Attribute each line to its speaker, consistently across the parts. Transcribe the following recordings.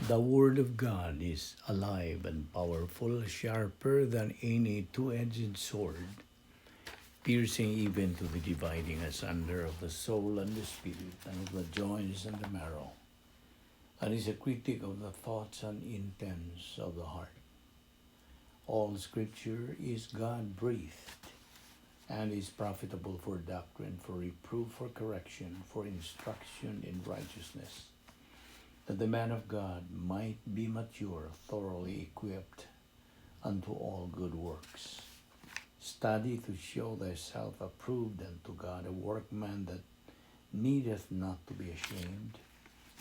Speaker 1: The Word of God is alive and powerful, sharper than any two-edged sword, piercing even to the dividing asunder of the soul and the spirit, and of the joints and the marrow, and is a critic of the thoughts and intents of the heart. All Scripture is God-breathed, and is profitable for doctrine, for reproof, for correction, for instruction in righteousness, that the man of God might be mature, thoroughly equipped unto all good works. Study to show thyself approved unto God, a workman that needeth not to be ashamed,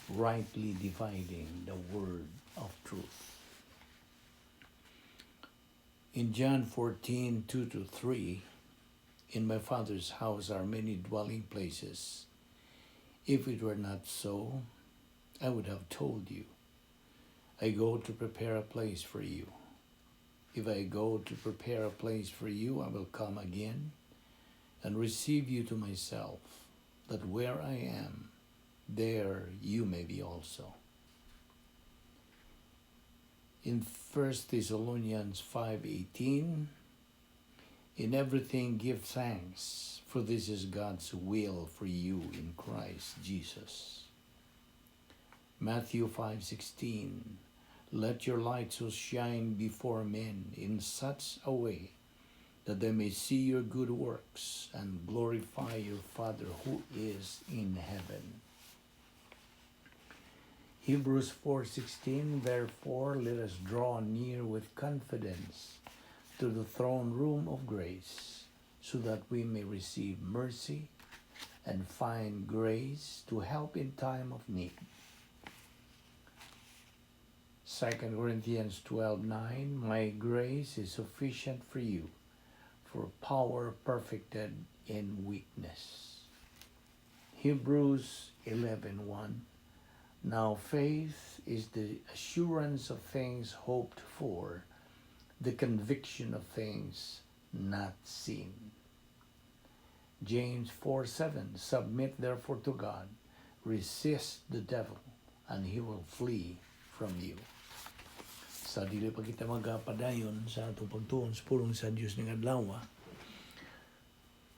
Speaker 1: rightly dividing the word of truth. In John 14:2-3, in my Father's house are many dwelling places. If it were not so, I would have told you. I go to prepare a place for you. If I go to prepare a place for you, I will come again and receive you to myself, that where I am, there you may be also. In 1 Thessalonians 5:18, in everything give thanks, for this is God's will for you in Christ Jesus. Matthew 5:16, let your light so shine before men in such a way that they may see your good works and glorify your Father who is in heaven. Hebrews 4:16, therefore let us draw near with confidence to the throne room of grace, so that we may receive mercy and find grace to help in time of need. 2 Corinthians 12:9, my grace is sufficient for you, for power perfected in weakness. Hebrews 11:1, now faith is the assurance of things hoped for, the conviction of things not seen. James 4:7, submit therefore to God, resist the devil, and he will flee from you. Sa dili pa kita magapadayon sa atong pagtuon sa pulong sa Dios ning adlaw,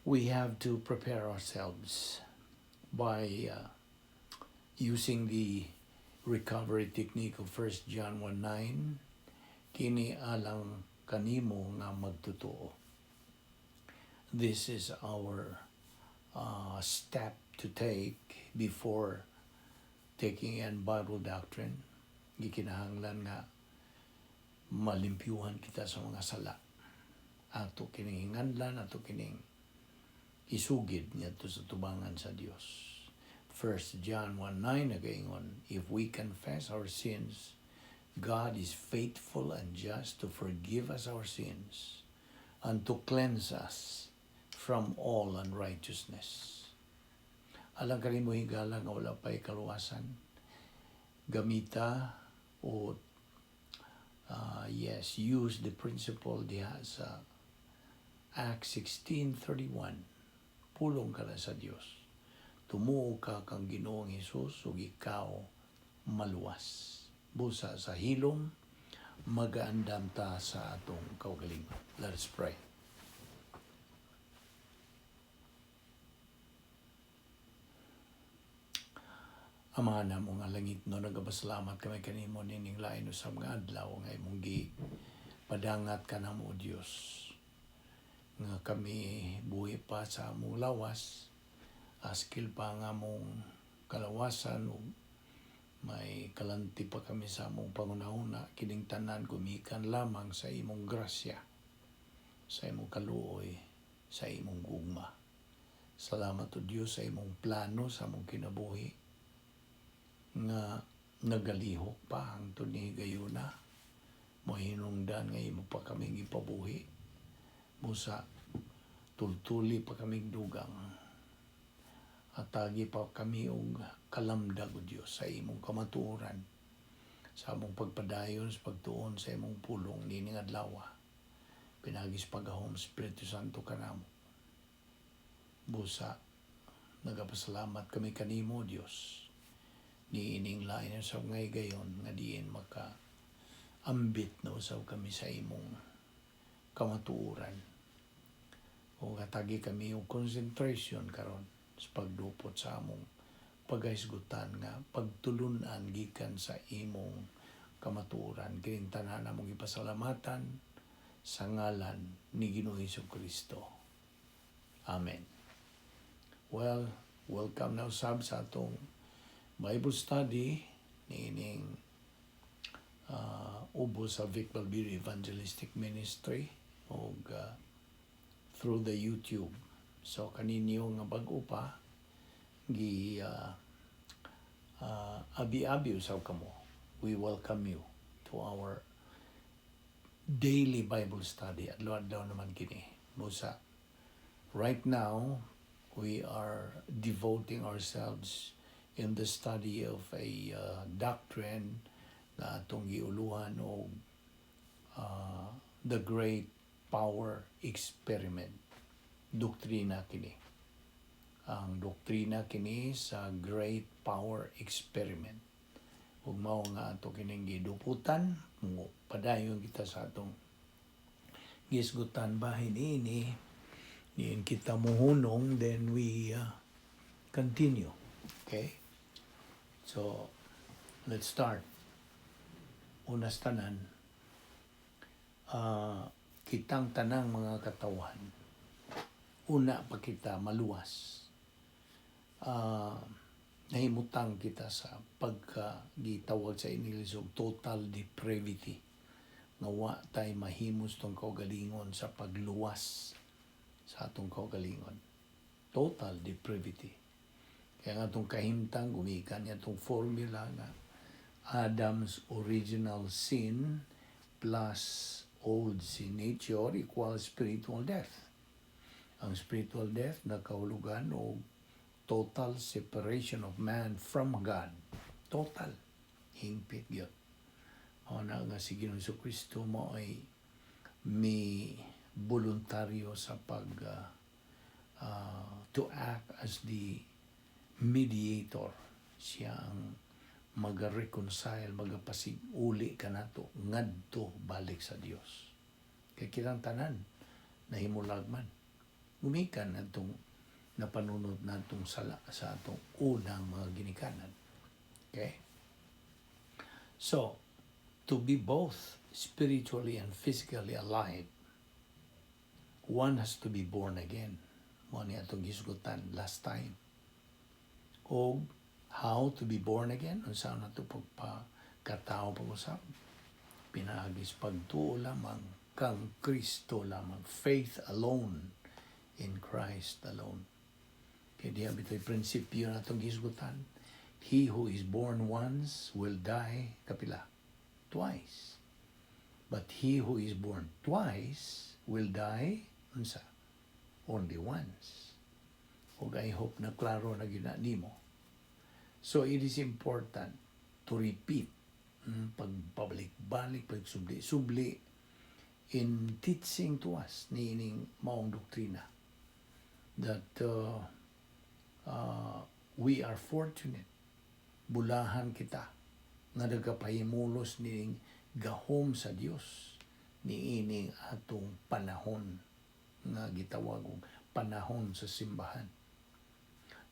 Speaker 1: we have to prepare ourselves by using the recovery technique of 1 John 1:9, kini alang kanimo nga magtotoo. This is our step to take before taking in Bible doctrine. Gikinahanglan nga malimpyuhan kita sa mga sala. Ato kining hinganlan, ato kining isugid ngadto sa tubangan sa Dios. 1 John 1:9 nagaingon, if we confess our sins, God is faithful and just to forgive us our sins and to cleanse us from all unrighteousness. Alang kanimo higala nga wala pa'y kaluwasan, gamita o use the principle diha sa Acts 16:31. Pulong ka na sa Dios. Tumuo ka kang Ginoong Hesus ug ikaw maluwas. Busa sa hilom, magaandam ta sa atong kaugalingon. Let us pray. Ama na mo nga langit no, nagapasalamat kami kanimo nining lain sa mga adlaw nga imong padangat ka na mo, Dios. Nga kami buhi pa sa among lawas, askil pa nga among kalawasan, may kalanti pa kami sa among pangunahuna, kining tanan gumikan lamang sa imong grasya, sa imong kaluoy, sa imong gugma. Salamat o Diyos sa imong plano sa among kinabuhi, nga nagalihok pa ang ni gayuna, mahinungdan nga imo pa kaming ipabuhi, busa tultuli pa kaming dugang, atagi pa kami og kalamdag o Diyos sa imong kamatuoran, sa among pagpadayon sa pagtuon sa imong pulong nining adlaw. Pinagis pagahom Espiritu Santo kanamo. Busa nagapasalamat kami kanimo, Diyos, niining lain sa ngay gayon nga diin maka ambit na usaw kami sa imong kamatuoran. O katagi kami yung concentration karon sa pagdupot sa among pagahisgutan nga pagtulunan gikan sa imong kamatuoran. Kining tanan namong ipasalamatan sa ngalan ni Ginoong Hesukristo. Amen. Well, welcome now sab sa atong Bible study niining ubo sa Balbido Evangelistic Ministry o through the YouTube. So kaninyo nga bag-o pa gi abi-abi usaw kamo. We welcome you to our daily Bible study. Adlaw-adlaw naman kini. Musa, right now, we are devoting ourselves in the study of a doctrine na atong giuluhan o the Great Power Experiment. Doctrina kini. Ang doktrina kini sa Great Power Experiment. Ug mao nga ato kining giduputan, padayon kita sa atong gisgutan bahin ini. Diin kita muhunong, then we continue. Okay? So, let's start. Unas tanan, kitang tanang mga katawan. Una pa kita maluwas. Nahimutang kita sa pagka-gitawag sa inilisog total depravity. Nga wa tay mahimos tong kaugalingon sa pagluwas sa atong kaugalingon. Total depravity. Kaya nga itong kahimtang, gumikan niya itong formula nga Adam's original sin plus old sin nature equals spiritual death. Ang spiritual death na kahulugan o total separation of man from God. Total. Hingpit yun. O na nga si Ginoong Jesucristo mo ay may voluntaryo sa to act as the mediator. Siya ang mag-reconcile, magapasig-uli ka nato, ngadto balik sa Dios. Kaya kilang tanan, nahimulagman. Gumikan natong napanunod natong sala sa atong unang mga ginikanan. Okay? So, to be both spiritually and physically alive, one has to be born again. Mo ni atong gisgutan last time. O how to be born again? Unsa na ito pagkatao pag-usap? Pinagis pagtuo lamang kang Kristo lamang. Faith alone in Christ alone. Kaya diya bito'y prinsipyo na itong gisgutan. He who is born once will die, kapila? Twice. But he who is born twice will die, unsa? Only once. O I hope na klaro na ginanimo. So it is important to repeat, pagbalik-balik, pagsubli-subli in teaching to us niining maong doktrina that we are fortunate. Bulahan kita nga nagapahimulos nining gahom sa Dios niining atong panahon nga gitawag og panahon sa simbahan.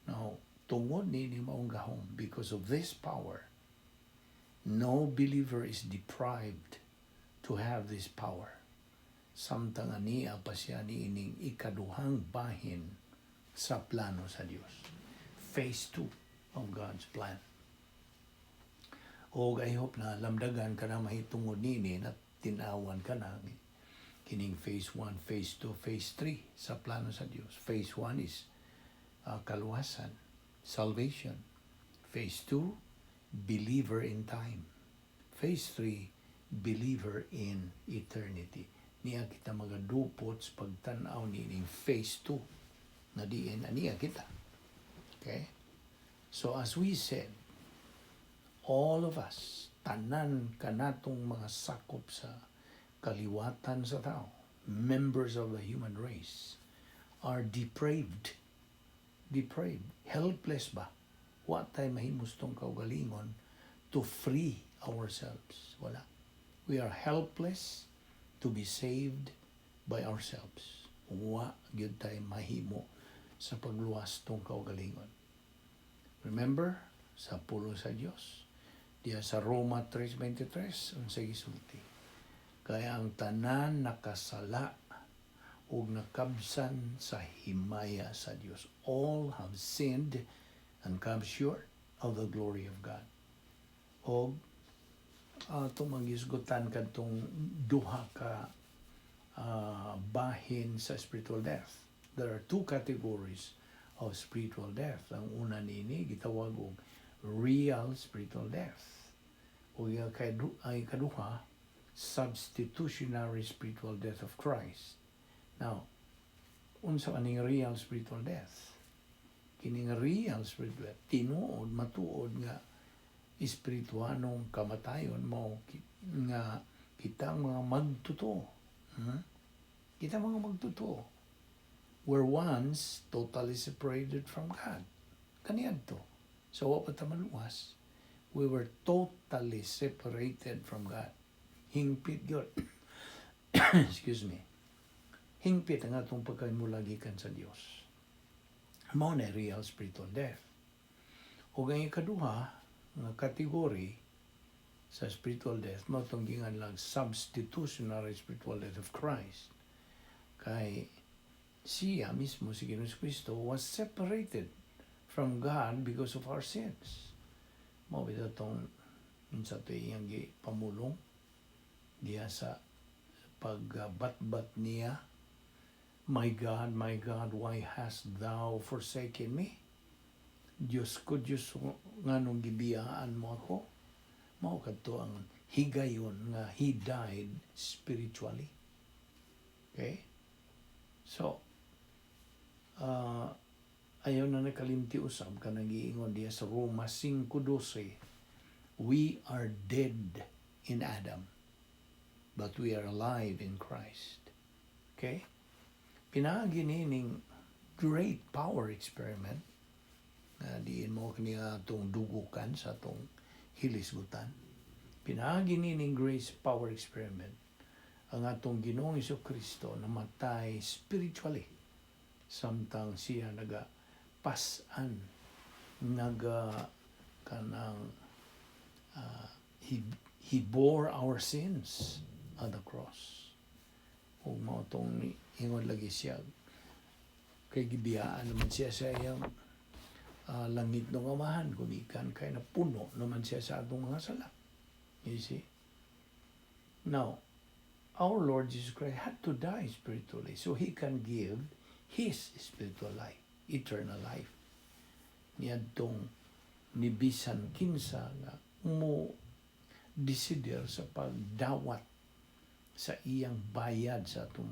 Speaker 1: Now, tungod nining maong gahom, because of this power, no believer is deprived to have this power. Samtang aniya pa siya niining ikaduhang bahin sa plano sa Dios. Phase 2 of God's plan. O I hope na lamdagan ka na mahitungod nini na tinawan ka na kining phase 1, phase 2, phase 3 sa plano sa Dios. Phase 1 is kaluwasan, salvation. Phase 2, believer in time. Phase 3, believer in eternity. Niya kita magadupot sa pagtanaw nining phase 2 na diin aniya kita. Okay? So as we said, all of us, tanan kanatong mga sakop sa kaliwatan sa tao, members of the human race, are depraved. Depraved. Helpless ba? Wa tayo mahimos tong kaugalingon to free ourselves. Wala. We are helpless to be saved by ourselves. Wa gyud tayo mahimo sa pagluwas tong kaugalingon. Remember, sa pulo sa Dios, diya sa Roma 3:23, unsay gisulti. Kaya ang tanan nakasala ug nakabsan sa himaya sa Dios. All have sinned and come short of the glory of God. O tumangisgutan kadtong duha ka bahin sa spiritual death. There are two categories of spiritual death. Ang una nini gitawag og real spiritual death. O ay kaduha, substitutionary spiritual death of Christ. Now, unsa aning real spiritual death? Kining real spiritual death, tinuod, matuod nga espirituanong kamatayon mo nga kita mga magtotoo. Kita mga magtotoo. We're once totally separated from God. Kaniadto. So what pa maluwas? We were totally separated from God. Hingpit yun. Excuse me. Hingpit ang atong pagkaimulagikan sa Dios. Mao na real spiritual death. O ganyan kaduha, nga kategory sa spiritual death, mao itong gingan lang substitutionary spiritual death of Christ. Kay siya mismo, si Ginoong Kristo, was separated from God because of our sins. Mao ito itong sa ito iyang pamulong diya sa pagbatbat niya, my God, why hast thou forsaken me? Diyos ko, Diyos nga nung gibiyaan mo ako. Mao kadto ang higayon nga he died spiritually. Okay? So, ayaw na nakalimti usab ka nag-iingon diya sa Roma 5:12. We are dead in Adam, but we are alive in Christ. Okay? Pinaagi ning great power experiment na diin mo kaniya itong dugukan sa itong hilisgutan. Pinaagi ning grace power experiment ang atong Ginoong Jesucristo namatay spiritually samtang siya pasan kanang he bore our sins on the cross. Ug mao tong ingon lagi siya kay gibiyaan naman siya sa iyang langit ng amahan gumikan kay napuno naman siya sa atong mga sala. You see? Now, our Lord Jesus Christ had to die spiritually so He can give His spiritual life, eternal life. Niyadtong nibisan kinsa nga mo desider sa pagdawat sa iyang bayad sa atong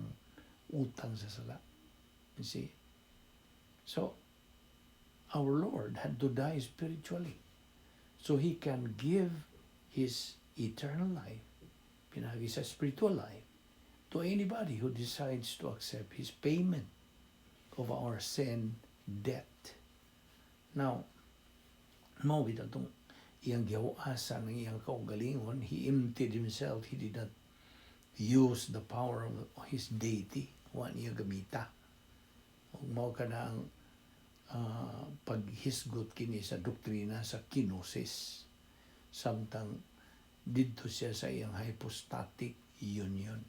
Speaker 1: utang sa sala. You see? So, our Lord had to die spiritually so He can give His eternal life, pinagi sa spiritual life, to anybody who decides to accept His payment of our sin debt. Now, mao bitaw tong iyang gihuasa ng iyang kaugalingon, He emptied Himself. He did not use the power of His deity. Wa niya gamita. Ug mao kana ang paghisgot kini sa doktrina sa kinosis. Samtang didto siya sa iyang hypostatic union.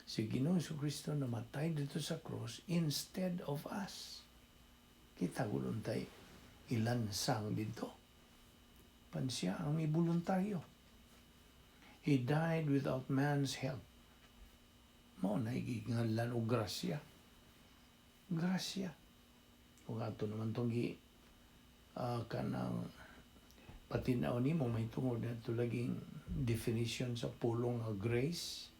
Speaker 1: Si Ginoong Jesucristo namatay dito sa cross instead of us. Kita gulon tay ilansang dito. Pansiya ang may voluntaryo. He died without man's help. Mao na igingalan og grasya. Grasya. Ug ato naman tong kanang patinaw nimo may tungod nato laging definition sa pulong nga grace,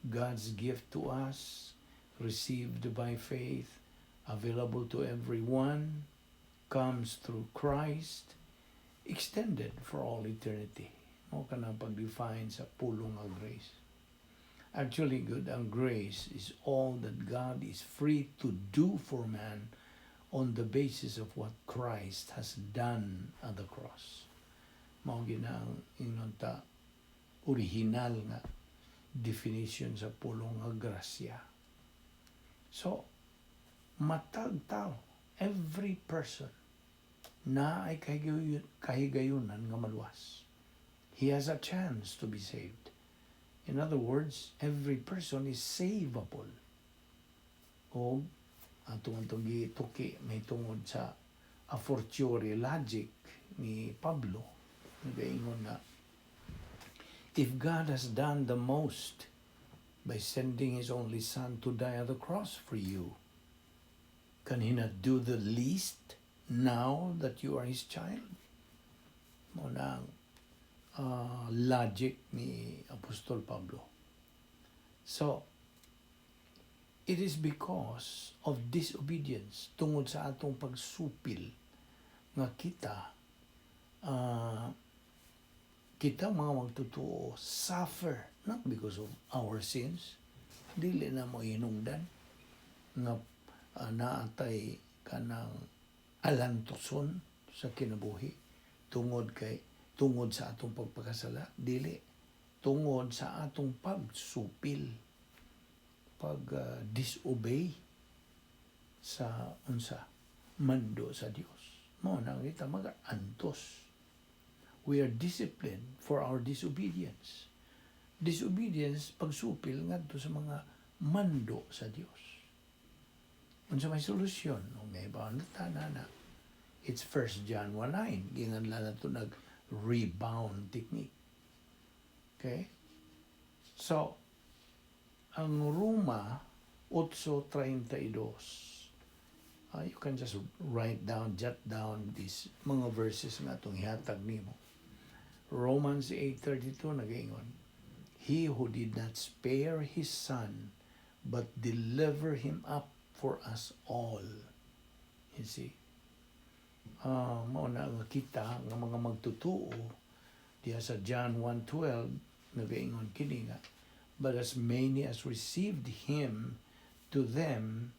Speaker 1: God's gift to us, received by faith, available to everyone, comes through Christ, extended for all eternity. Mao kana pag-define sa pulong nga grace. Actually, good, ang grace is all that God is free to do for man on the basis of what Christ has done at the cross. Mao ginang ingon ta original nga definition sa pulong nga grasya. So, matag tao, every person na ay kahigayunan nga maluwas. He has a chance to be saved. In other words, every person is savable. O atong gituki may tungod sa a fortiori logic ni Pablo, nagaingon na if God has done the most by sending His only Son to die on the cross for you, can He not do the least now that you are His child? Muna ang logic ni Apostol Pablo. So, it is because of disobedience tungod sa atong pagsupil nga kita mga magtotoo suffer not because of our sins, dili na mo hinungdan nga naatay kanang alantoson sa kinabuhi tungod sa atong pagpakasala, dili tungod sa atong pagsupil, disobey sa mando sa Dios. Mao nang kita maga-antos. We are disciplined for our disobedience. Disobedience, pagsupil ngadto sa mga mando sa Dios. Unsa may solusyon? May na. It's 1 John 1:9. Ginganlan nato nag-rebound technique. Okay? So, ang Roma 8:32. You can just jot down these mga verses nga itong ihatag nimo. Romans 8:32 nagaingon, He who did not spare His Son, but deliver Him up for us all. You see? Mao na nga kita nga mga magtutuo diya sa John 1:12 nagaingon kini nga, but as many as received Him, to them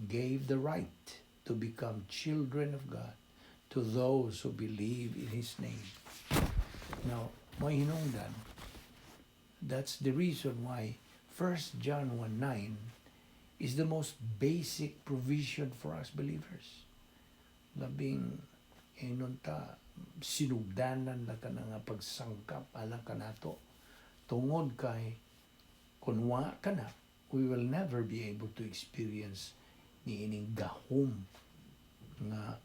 Speaker 1: gave the right to become children of God, to those who believe in His name. Now, may hinungdan. That's the reason why 1 John 1:9 is the most basic provision for us believers. Labing inunta sinugdanan na ka nga pagsangkap alang kanato. Tungod kay kung wa ka na, we will never be able to experience ni ining gahom nga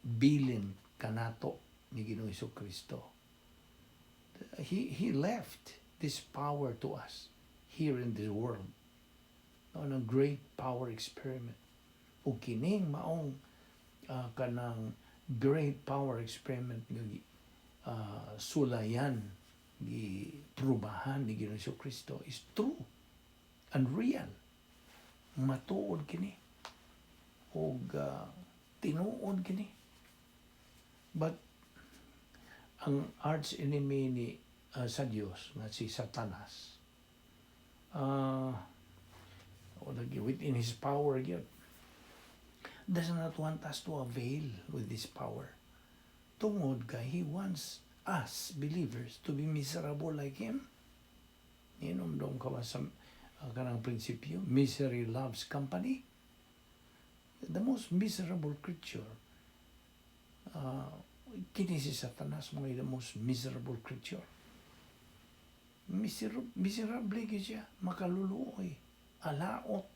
Speaker 1: bilin kanato ni Ginoong Jesucristo. He left this power to us here in this world on a great power experiment. O kining maong kanang great power experiment nga sulayan gi prubahan ni Ginoong Jesucristo is true and real. Matuod kini o tinuod kini. But ang arch enemy ni sa Dios nga si Satanas within his power yun does not want us to avail with this power. Tungod kay he wants us believers to be miserable like him. Inom ka ba sa kanang prinsipyo, misery loves company. The most miserable creature, kini si Satanas, mga the most miserable creature. Miserable siya, makaluluoy, alaot.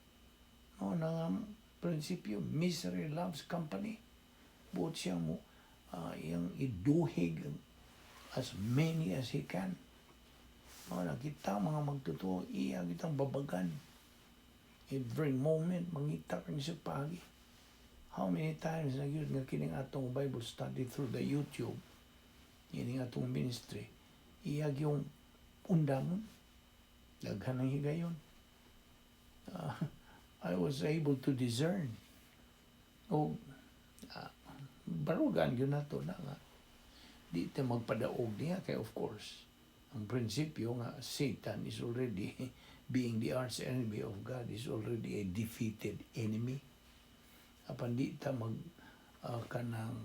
Speaker 1: No, nang prinsipyo, misery loves company. Buot siya mo, yung iduhig as many as he can. Kita mga magtotoo, iya kitang babagan. Every moment, mangita kang sa pagi. How many times nagyud nga kining atong Bible study through the YouTube, kining atong ministry, iyag yung undamon, daghan ng higayon. I was able to discern. Barugan yun na to na nga. Di ito magpadaog niya, kaya of course, ang prinsipyo nga Satan is already being the arch enemy of God, is already a defeated enemy. Apan di ta kanang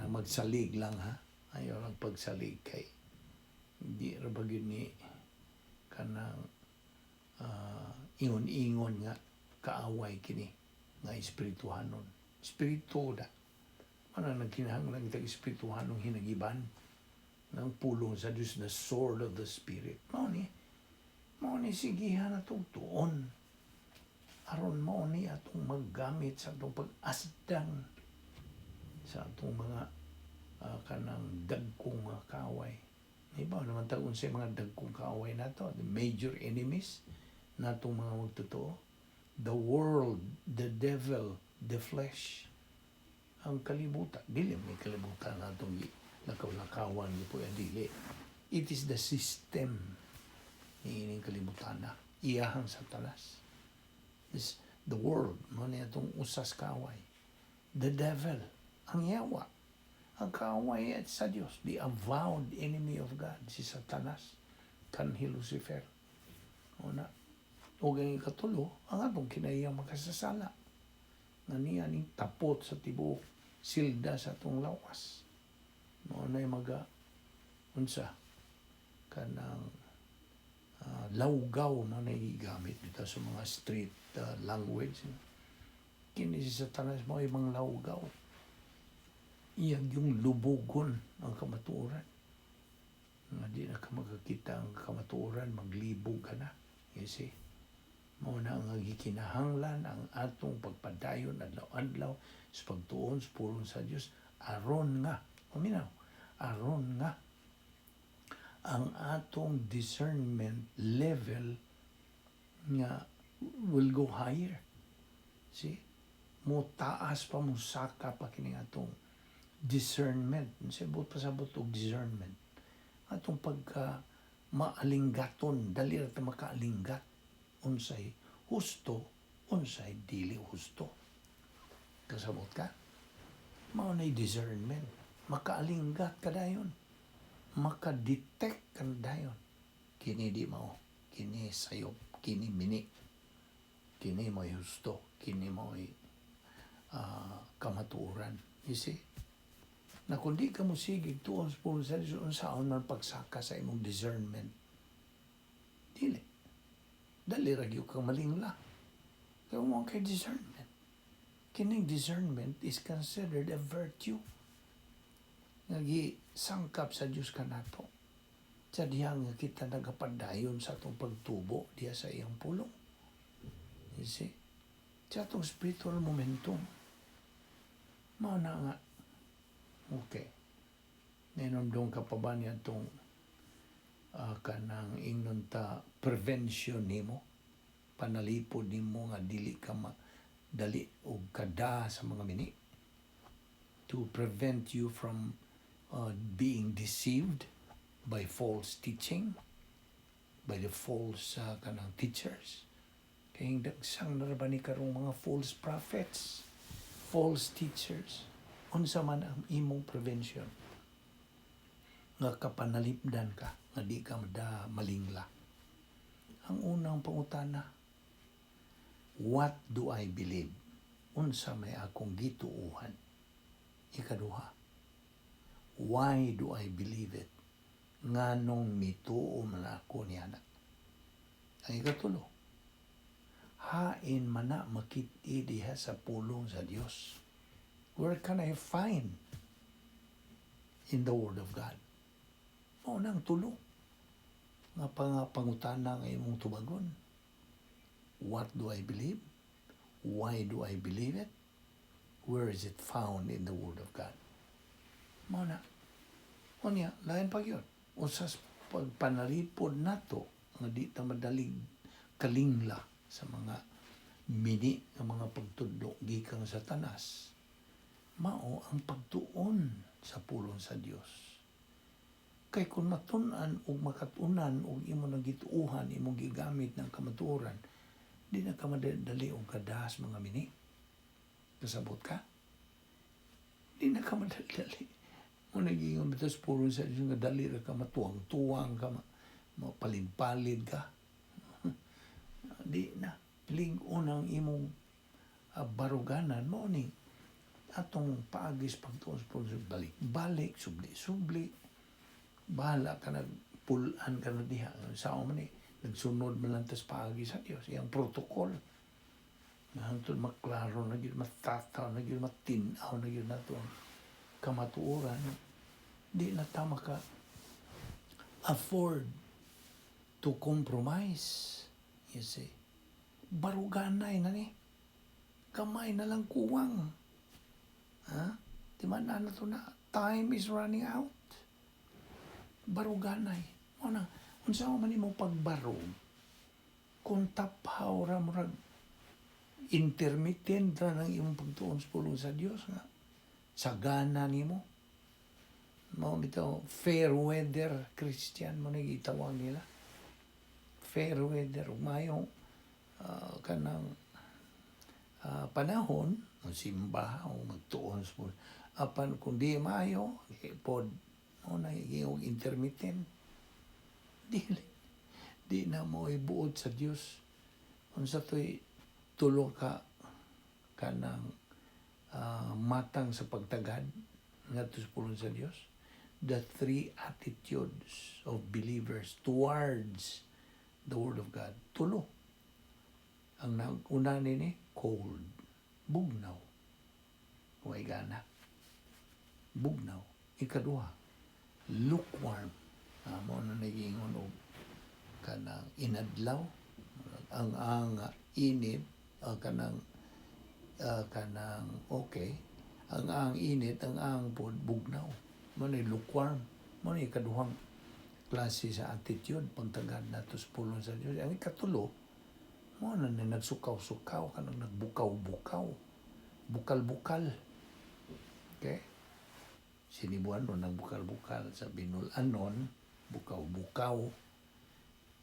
Speaker 1: magsalig lang ha. Ayaw lang pagsalig kay di ra ba gyud ni kanang ingon-ingon nga kaaway kini nga espirituhanon. Espiritu da. Ano nagkinahanglan kitag espirituhanong hinagiban ng pulong sa Diyos, the sword of the Spirit. Mao ni sigihan atong tuon. Aron mao ni atong maggamit sa atong pag-asdang sa atong mga kanang dagkong kaaway. Iba naman taon sa mga dagkong kaaway nato, the major enemies natong mga magtotoo. The world, the devil, the flesh. Ang kalibutan, dili may kalibutan natong lakaw-lakawan po yan dili. It is the system ni ining kalibutan na iyahang Satanas. The world, mo na itong usas kaaway. The devil, ang yawa. Ang kaaway at sa Diyos, the avowed enemy of God, si Satanas, kanhi Lucifer. Una, o ganyan katulo, ang atong kinahiyang makasasala. Nga niya ning tapot sa tibuok, silda sa atong lawas. Mo na unsa, kanang lawgaw mo na igamit dito sa mga street language. Kini si Satanas mo ibang lawgaw. Iyag yung lubugon ang kamatuoran. Nga di na ka magkakita ang kamatuoran, maglibog ka na. You see? Mao na ang gikinahanglan ang atong pagpadayon adlaw-adlaw sa pagtuon sa pulong sa Dios aron nga, aron nga ang atong discernment level nga will go higher. See? Mo taas pa, mo saka pa kining atong discernment. Sabot pasabot og discernment. Atong pagka maalinggaton, dali ra ta makaalinggat unsay husto, unsay dili husto. Kasabot ka? Mao nay discernment. Makaalinggat ka dayon. Makadetect ka dayon. Kini di mao, kini sayop, kini mini, kini mo'y husto, kini mo'y kamatuoran. You see? Na kundi ka mo sigig tuon sa pulong sa Diyos, unsaon man pagsaka sa imong discernment. Dili. Dali ragyo kang malingla. Kaya mo kay discernment. Kining discernment is considered a virtue. Nagi sangkap sa Diyos ka nato. Sa diya nga kita nagapadayon sa itong pagtubo diya sa iyang pulong. You see? Sa itong spiritual momentum. Mao na nga. Okay. Ninondong ka pa ba niya itong kanang ingnon ta prevention nimo? Panalipod nimo nga dili ka dali o kada sa mga mini? To prevent you from being deceived by false teaching, by the false kanang teachers. Kaya dagsang narabani karong mga false prophets, false teachers. Unsa man ang imong prevention nga kapanalipdan ka, nga di ka malingla. Ang unang pangutana, what do I believe? Unsa may akong gituuhan? Ikaduha, why do I believe it? Nganong mituo man ako niya na? Ang ikatulo, hain man na makit-i diha sa pulong sa Dios. Where can I find in the Word of God? Mao nang tulo nga pangutana nga imong tubagon. What do I believe? Why do I believe it? Where is it found in the Word of God? Mao na. O niya, lain pa yun. Usas pagpanalipod nato nga di ta madalig kalingla sa mga mini ng mga pagtudlo gikan sa Satanas. Mao ang pagtuon sa pulong sa Dios. Kay kung matun-an o makatunan o imo nang gituuhan, imong gigamit ng kamatuoran, di na ka madali o kadas mga mini. Kasabot ka? Di na ka madali. Mo naging mitos pulong sa Dios nga dali ra ka matuwang-tuwang ka, mapalid-palid ka. Di na. Ling-on ang imong baruganan mo ni atong paagis pagtuon sa balik subli bahala ka nagpulan ka na diha sa man ni nagsunod man lang tas paagi sa Dios iyang protocol hangtod maklaro na gyud matataw na gyud matin-aw na gyud nato ang kamatuoran di na ta maka afford to compromise. You see, baruganay na ni kamay na lang kuwang di man na to na time is running out. Baruganay mo na unsa man nimo pagbarog kung taphaw ra murag intermittent ra ng imong pagtuon sa pulong sa Dios nga sagana nimo mao bitaw fair weather Christian mo na gitawag nila fair weather mayong kanang panahon simba o magtuon sa pulong apan kung di mayo pod mo na yung intermittent di na mo ibuot sa Dios unsa toy tulo ka kanang matang sa pagtagad ngadto sa pulong sa Dios. The three attitudes of believers towards the Word of God. Tulo. Ang una nini cold, bugnaw. Huwag gana. Bugnaw. Ikaduha, lukewarm. Mo na nagingon og kanang inadlaw ang init kanang okay ang init ang pod bugnaw mo na lukewarm mo na ikaduhang klase sa attitude pagtagad nato sa pulong sa Dios ang ikatulo mo na nagsukaw-sukaw kanang nagbukaw-bukaw bukal-bukal okay sinibuan ron nagbukal-bukal sa binul-anon bukaw-bukaw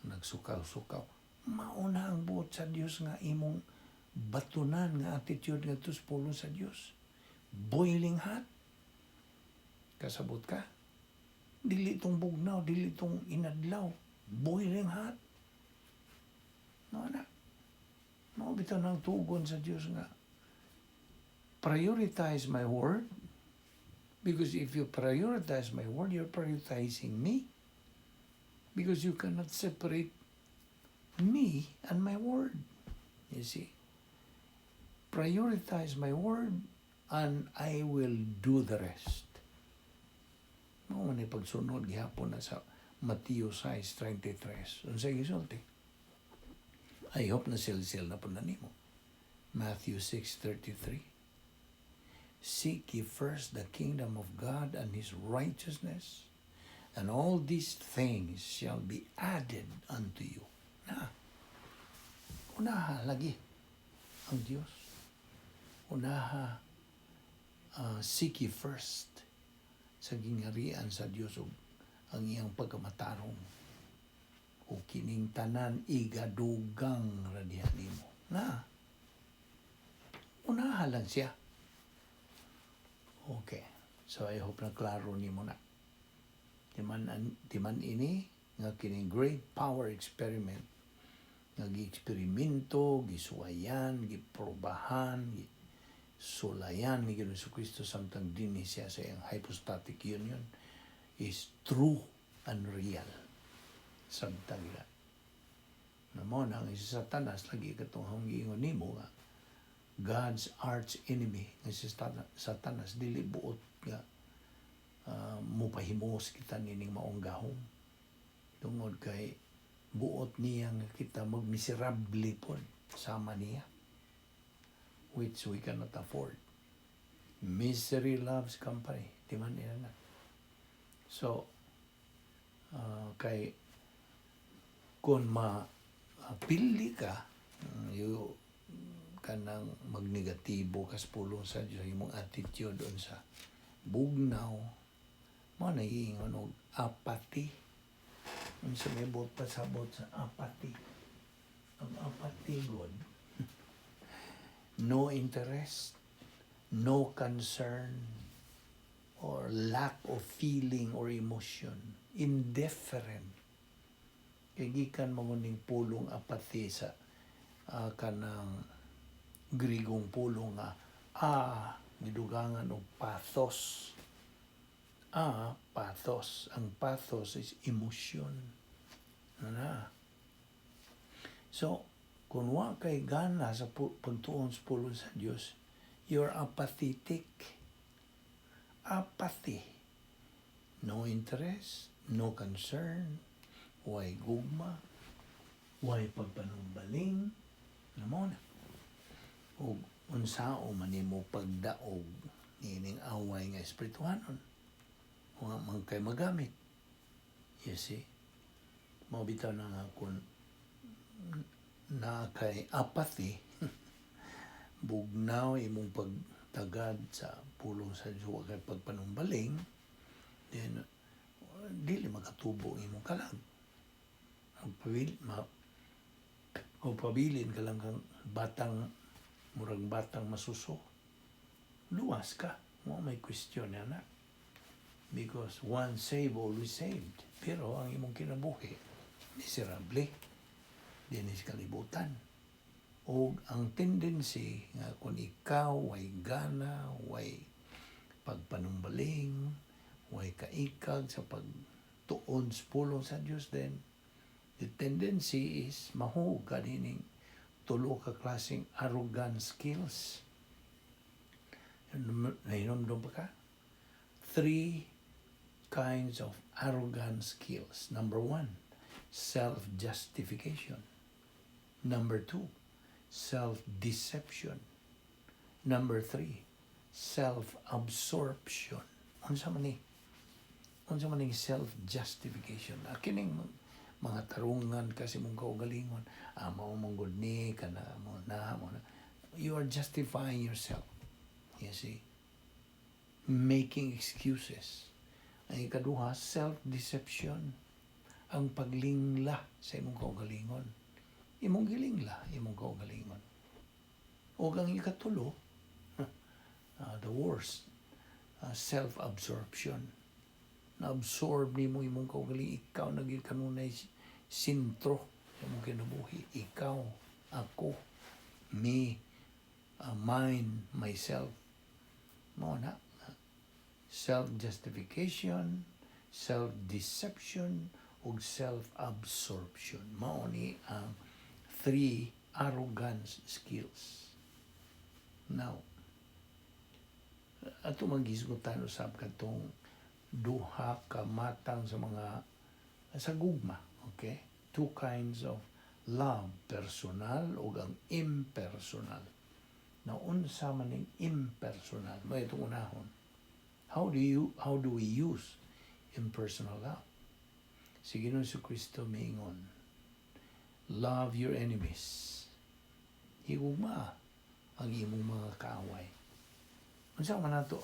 Speaker 1: nagsukaw-sukaw mauna ang buot sa Dios nga imong batunan nga attitude nga sa pulong sa Dios boiling hot kasabot ka dili itong bugnaw dili itong inadlaw boiling hot no bitaw nang tugon sa Dios nga prioritize my word because if you prioritize my word you're prioritizing me because you cannot separate me and my word. You see, prioritize my word and I will do the rest. Mao man pagsunod gihapon na sa Mateo 6:33. Unsa gisulti? I hope na sil na po na nimo. Matthew 6:33. Seek ye first the kingdom of God and His righteousness, and all these things shall be added unto you. Unaha lagi ang Diyos. Unaha seek ye first sa gingarian sa Diyos ug ang iyang pagkamatarong o kining tanan igadugang ra diha nimo. Unaha lang siya. Okay. So I hope na klaro nimo na. Timan ini nga kining great power experiment nga gi-eksperimento, gisuwayan, giprobahan, sulayan ni Ginoong Kristo samtang dinhi siya sa iyang hypostatic union is true and real. Samtang ila. Namo nang si Satanas lagi katong hanggingon nimo nga God's arch enemy nga si Satanas dili buot nga mupahimos kita nining maong gahom. Tungod kay buot niya nga kita magmiserable po sama niya which we cannot afford. Misery loves company. Di man nila na. So, kay kung mapili ka, kanang magnegatibo kas pulong sa Diyos, imong attitude on sa bugnaw, mo naging apathy. Sa may bot pasabot sa apathy. Ang apathy, God, no interest, no concern, or lack of feeling or emotion, indifferent. Kaya gikan mo ning pulong apathy sa kanang Grigong pulo nga gidugangan og pathos. Pathos. Ang pathos is emotion. Na. So, kung wa kay gana sa pagtuon sa pulong sa Dios, you're apathetic. Apathy. No interest, no concern, way gugma, way pagpanumbaling, namon. O unsao man nimo pagdaog nining away nga espirituhanon. O nga man kay magamit. You see? Mabitaw na nga kung na kay apathy, bugnaw imong pagtagad sa pulong sa Diyos kay pagpanumbaling, then dili makatubo imong kalag. Pabilin ka lang kang murag batang masuso. Luwas ka. Mo may question na. Because once saved, always saved. Pero ang imong kinabuhi, miserable. Dinis kalibutan. O ang tendency nga kung ikaw way gana, way pagpanumbaling, way kaikag sa pagtuon sa pulong sa Diyos, then the tendency is mahug ka dining tulo ka klaseng arrogant skills. Nahinomdom pa ka? 3 kinds of arrogant skills. Number 1, self-justification. Number 2, self-deception. Number 3, self-absorption. Unsa man ni self-justification? Kining mga tarungan kasi mong kaugalingon, mao manggod ni kana mo na. You are justifying yourself. You see? Making excuses. Ang ikaduha, self-deception. Ang paglingla sa imong kaugalingon. Imong gilingla, imong kaugalingon. O ang ikatulo, the worst, self-absorption. Na-absorb ni mo imong kaugalingon. Ikaw naging kanunay sintro sa imong kinabuhi. Ikaw, ako, me, mine, myself. Mao na. Self-justification, self-deception, ug self-absorption. Mao ni ang 3 arrogance skills. Now, ato maghisgutan usab katong duha ka matang sa gugma, okay? 2 kinds of love, personal ug ang impersonal. Now, unsa man ning impersonal? May itong unahon. How do we use impersonal love? Si Ginoong Kristo miingon, love your enemies. Higugma ang imong mga kaaway. Unsa man nato?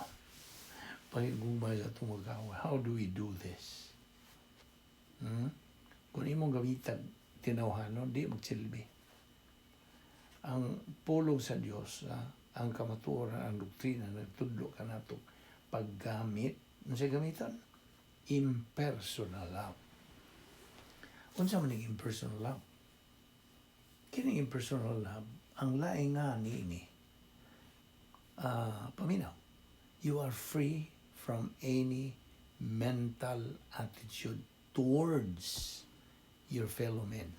Speaker 1: Pahigugma sa itong mga kaaway. How do we do this? Kung imong gamitan, tinawhanon, di magsilbi. Ang pulong sa Dios, ang kamatuoran, ang doktrina, nagtudlo ka nato paggamit, ano siya gamitan? Impersonal love. Unsa man ning impersonal love? Kining impersonal love, ang laing nga niini, paminaw, you are free from any mental attitude towards your fellow men.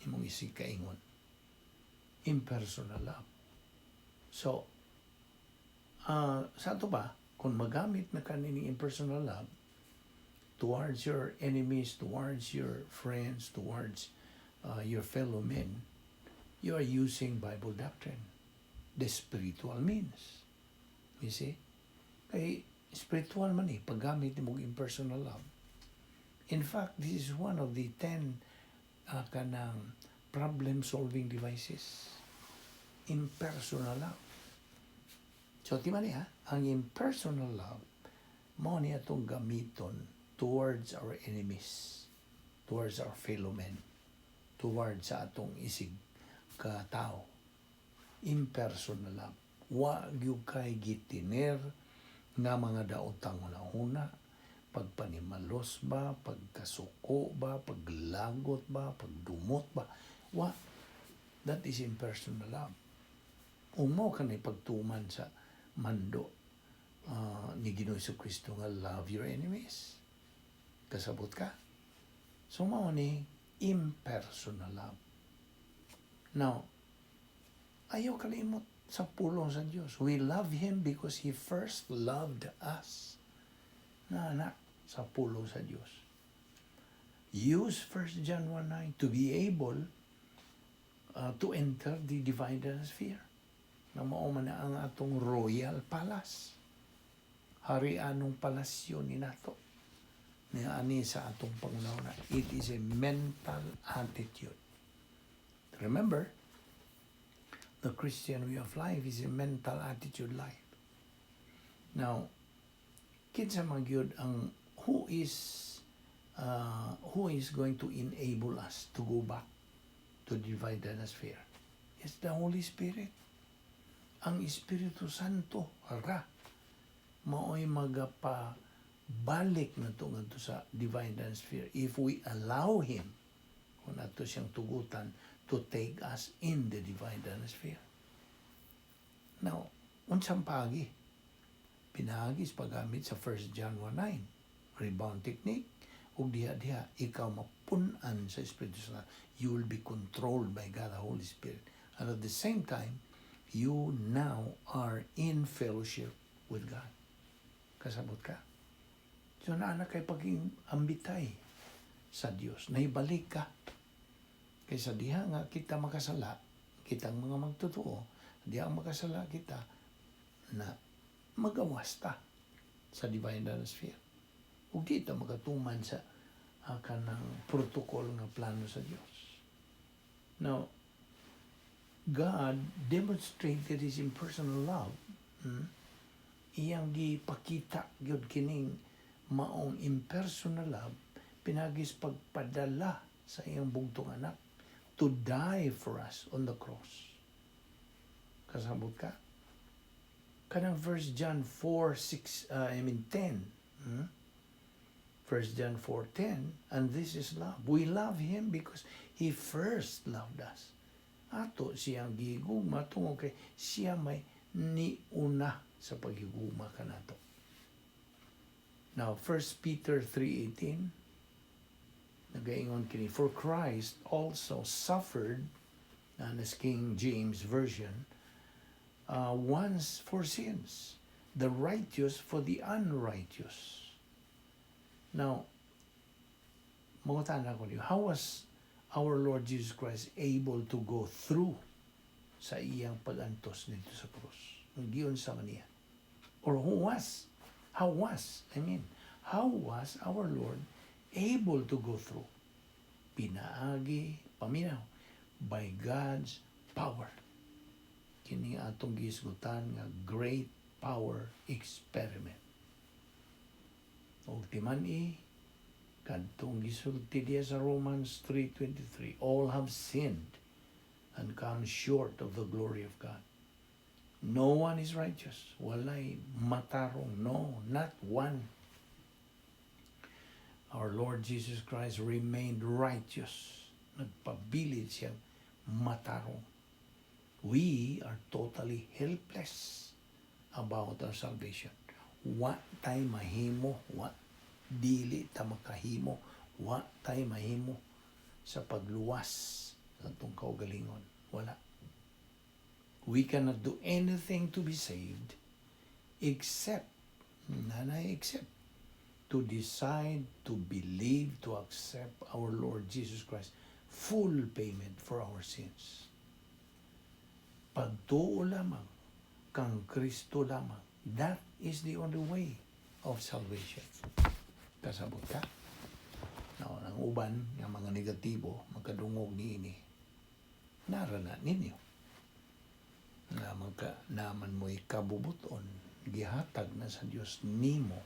Speaker 1: Imong isig kaingon. Impersonal love. So, sa ato ba, kung magamit na kanining impersonal love towards your enemies, towards your friends, towards your fellow men, you are using Bible doctrine, the spiritual means. You see? Kay spiritual man paggamit mo impersonal love. In fact, this is one of the 10 kanang problem-solving devices. Impersonal love. So, timali ang impersonal love, mao ni atong gamiton towards our enemies, towards our fellow men, towards sa atong isig ka-tao. Impersonal love. Wa gyud kay gitiner nga mga daotang una-una, pagpanimalos ba, pagkasuko ba, paglagot ba, pagdumot ba. Wa. That is impersonal love. Umo ka na pagtuman sa mando ni Ginoong Kristo nga love your enemies. Kasabot ka? So mao ni impersonal love. Now, ayaw kalimot sa pulong sa Diyos. We love Him because He first loved us. Na sa pulong sa Diyos. Use 1 John 1:9 to be able to enter the divine sphere. Na mao man na ang atong royal palace. Harianong palasyo ni nato. Niya ani sa atong pangunahuna. It is a mental attitude. Remember, the Christian way of life is a mental attitude life. Now, kinsa magyud ang who is going to enable us to go back to the divine sphere? It's the Holy Spirit. Ang Espiritu Santo mao'y magapabalik na to ngadto sa divine sphere if we allow Him kung ato siyang tugutan to take us in the divine sphere. Now, unsang pagi? Pinagis paggamit sa 1 John 1:9. Rebound technique. Ug diha ikaw mapunan sa Espiritu Santo. You will be controlled by God, the Holy Spirit. And at the same time, you now are in fellowship with God. Kasabot ka? So naana kay paging ambitay sa Dios. Naibalik ka. Kaysa diha nga kita makasala, kitang mga magtotoo, diha makasala kita na magawas ta sa divine sphere. Ug di ta magatuman sa kanang protocol nga plano sa Dios. Now, God demonstrated His impersonal love. Iyang gipakita gyud kining maong impersonal love pinagis pagpadala sa iyang bugtong anak to die for us on the cross. Kasabot ka? Kanang 1 John 10. 1 John 4:10, and this is love. We love Him because He first loved us. Ato siyang gigugma tungod kay siya may niuna sa paghigugma kanato. Now, 1 Peter 3:18, nagaingon kini, for Christ also suffered, as King James Version, once for sins, the righteous for the unrighteous. Now, mangutana ko niyo, how was our Lord Jesus Christ able to go through sa iyang pag-antos nito sa krus? Giyon sa maniya. Or how was our Lord able to go through? Pinaagi, paminaw, by God's power. Kini atong gisgutan nga great power experiment. O timani, kadtong gisulti diya sa Romans 3:23, all have sinned and come short of the glory of God. No one is righteous. Walay matarong. No, not one. Our Lord Jesus Christ remained righteous. Nagpabilid siyang matarong. We are totally helpless about our salvation. Wa tay mahimo, wa dili ta makahimo, wa tay mahimo sa pagluwas sa itong kaugalingon. Wala. We cannot do anything to be saved except to decide to believe, to accept our Lord Jesus Christ full payment for our sins. Pagtuo lamang kang Kristo lamang. That is the only way of salvation. Kasabot ka? Now, ang uban, ng mga negatibo, magkadungog niini, narana ninyo. Naman mo'y kabubuton, gihatag na sa Diyos nimo,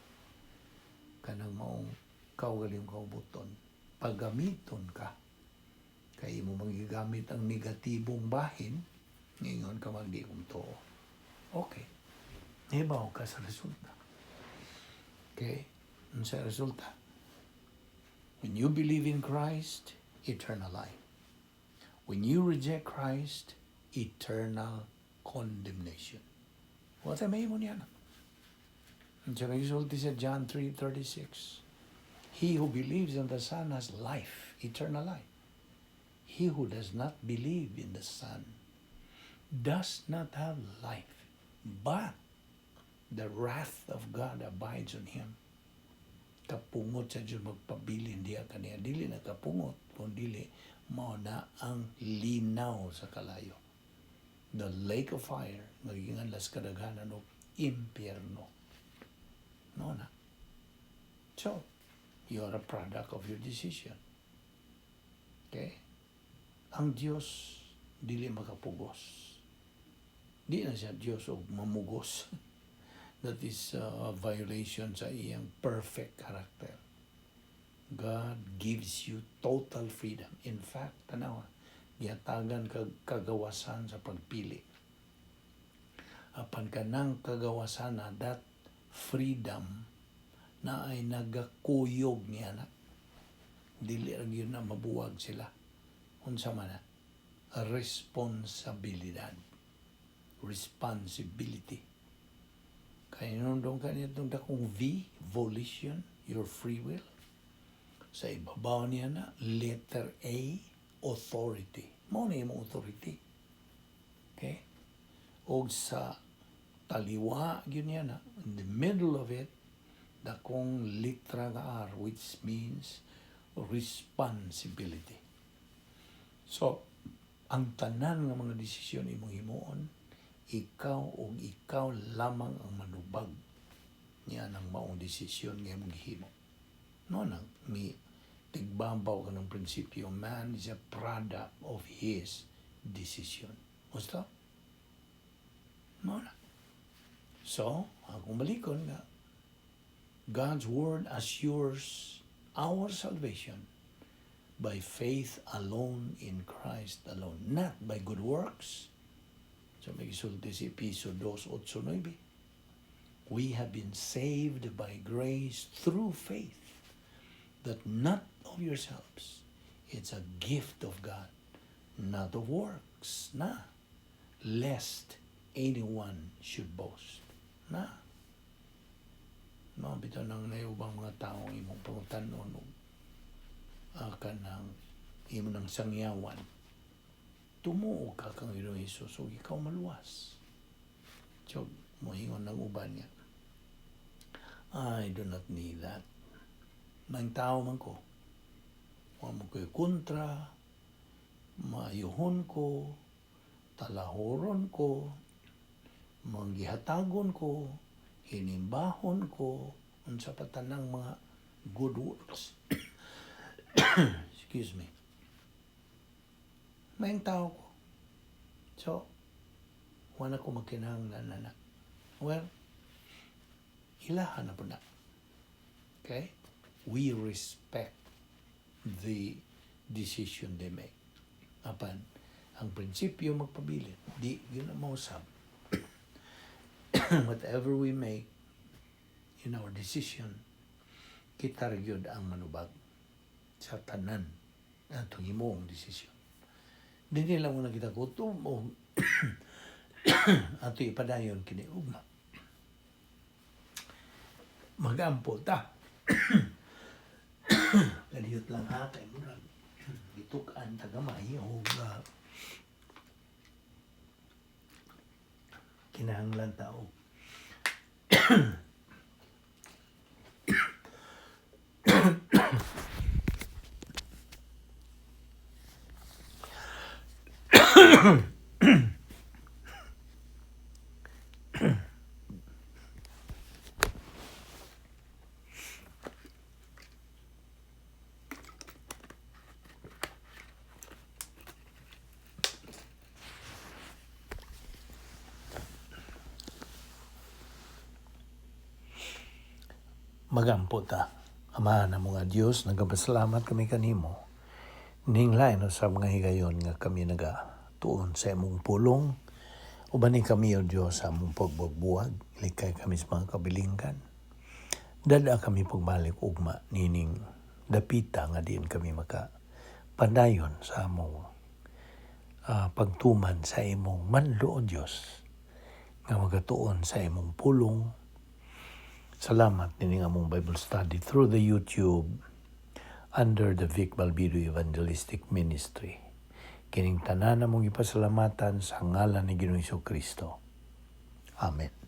Speaker 1: kanang maong kaugaling kaubuton, paggamiton ka, kaya mo magigamit ang negatibong bahin, ngayon ka magdi kong too. Okay. Ibaw ka sa resulta. Okay? Ano sa resulta? When you believe in Christ, eternal life. When you reject Christ, eternal condemnation. What may mo niya na? And siya nagsulti sa John 3:36. He who believes in the Son has life, eternal life. He who does not believe in the Son does not have life, but the wrath of God abides on him. Kapungot sa Diyos magpabilin diya kaniya. Dili na kapungot, kung dili mao na ang linaw sa kalayo. The lake of fire, magiging las kadaghanan o impyerno. No na. So, you are a product of your decision. Okay? Ang Diyos, dili makapugos. Di na siya Diyos o mamugos. That is a violation sa iyang perfect character. God gives you total freedom. In fact, tanawa, gihatagan kagawasan sa pagpili. Apan kanang kagawasan na that freedom na ay nagakuyog niya na. Dili lang yun na mabuwag sila. Unsa man na? Responsibility. Kaya nung kanitong dakong V, volition, your free will. Sa ibabaw niya na, letter A, authority. Mao na yung authority. Okay? O sa taliwa, yun yan na, in the middle of it, dakong litra nga R, which means responsibility. So, ang tanan ng mga desisyon imong himuon, ikaw o ikaw lamang ang manubag niya ng maong desisyon nga imong himo. No nang mi tigbabaw ka ng prinsipyo, man is a product of his decision. Musta? No na. So, akong balikon nga, God's word assures our salvation by faith alone in Christ alone, not by good works. So may gisulti si Episo 2:8-9. We have been saved by grace through faith, that not of yourselves. It's a gift of God, not of works, na, lest anyone should boast. Na. No, bitaw nang nayubang mga taong imong pangutanon kanang imo ng sangyawan. Tumuo ka kang Ginoong Hesus o ikaw maluwas. So, mohingon ng uban niya. I do not need that. Maing tao man ko. Huwag mo ko'y kontra, maayuhon ko, talahoron ko, manggihatagon ko, hinimbahon ko, unsa pa tanang mga good works. Excuse me. Maing tao ko. So, wala ko magkinahanglan na. Well, ilahan na po na. Okay? We respect the decision they make. Apan, ang prinsipyo magpabilin. Di, yun ang mausap. Whatever we make in our decision, kita gyud ang manubag sa tanan atong imong desisyon. Dili lang mo na kita kutom o ato ipadayon kini ugma. Magampo ta. Kadiyot lang ha kay murag itukan tagamay o kinahanglan tao. Magampo ta. Ama na mga Diyos, nagapasalamat kami kanimo. Ninglain sa mga higayon nga kami nagatuon sa imong pulong. Ubanin kami o Diyos sa among pagbubuwag. Likay kami sa mga kabilinggan. Dada kami pagbalik ugma nining dapita nga din kami padayon sa among pagtuman sa imong manlo o Diyos. nga magatuon sa imong pulong. Salamat nining among Bible study through the YouTube under the Vic Balbido Evangelistic Ministry. Kining tanan namong ipasalamatan sa ngalan ni Ginoong Kristo. Amen.